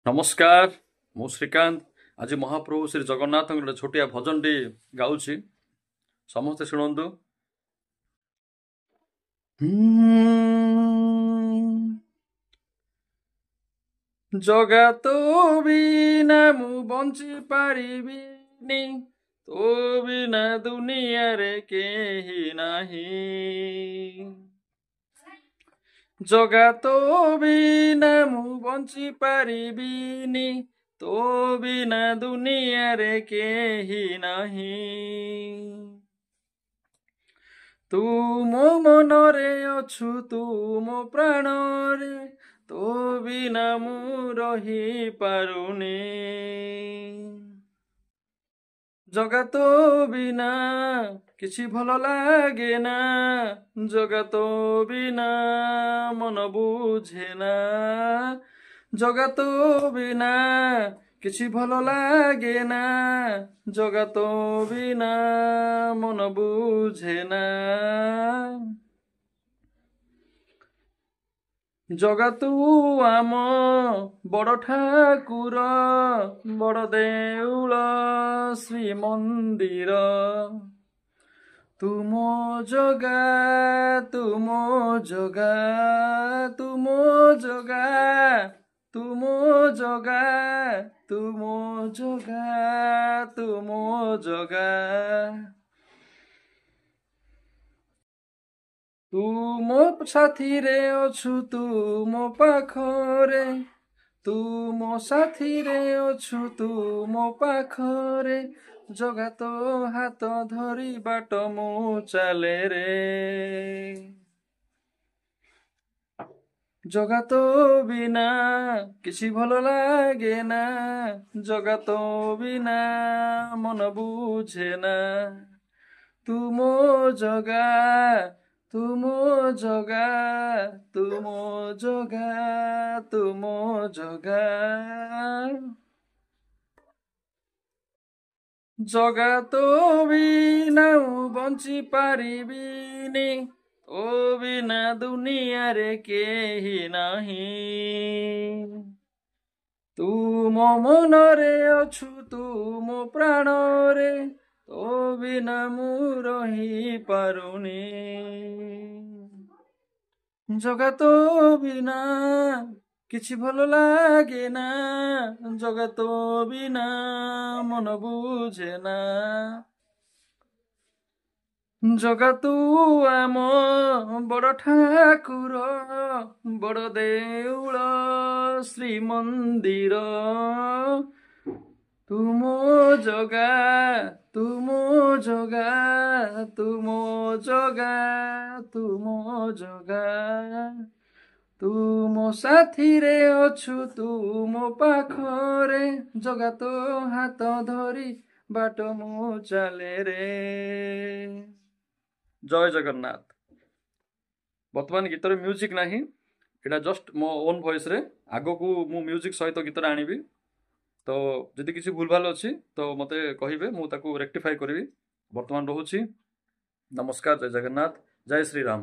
नमस्कार मु श्रीकांत आज महाप्रभु श्री जगन्नाथ गोटे छोटिया भजन टी गाउछि समस्ते शुणु। जगा तो बिना मु बंची पारिबिनी तो बिना दुनिया रे केही नाही। जगा तो बिना मु बंची पारिबिनी तो बिना दुनिया रे केही नाही। तू मो मन रे अछु तू मो प्राण रे तो बिना मु रही पारुनी। जगा तो बिना किछि भल लागे ना जगा तो बिना मन बुझे ना। जगा तो बिना किछि भल लागे ना जगा तो बिना मन बुझे ना। जगा तू आम बड़ ठाकुर बड़ देउल श्री मंदिर तुमो जगा तुमो जगा तुमो जगा तुमो जगा तुमो जगा तुमो जगा। तू मो साथी रे अछु तू मो पाखरे तू मो साथी रे अछु तू मो पाखरे जगा तो हाथ धरी बाट मु चाले रे। जगा तो बिना किछि भल लागे ना जगा तो बिना मन बुझे ना। तू मो जगा तुमो जगा तुमो जगा तुमो जगा। जगा तो बिना बंची पारिबिनी ओ बिना दुनिया रे केही नाही। तू मो मन रे अछु तू मो प्राण रे तो बिना मु रही पारुनी। जगा तो बिना किछि भल लागे ना जगा तो बिना मन बुझे ना। जगा तू आम बड़ ठाकुर बड़ देउल श्री मंदिर तुमो जगा तुमो जगा तुमो जगा तुमो जगा। तुमो साथी रे अछु तुमो पाखरे जगा तो हाथ धरी बाट मु चाले रे। जय जगन्नाथ। बर्तमान गीतर म्यूजिक नाही एटा जस्ट मो ओन वॉइस रे आगो को मु म्यूजिक सहित गीतर आनिबी तो जदि किसी भूल भाल अच्छी तो मते कहिबे मु ताकू रेक्टिफाई करबी। वर्तमान रहूची नमस्कार जय जगन्नाथ जय श्री राम।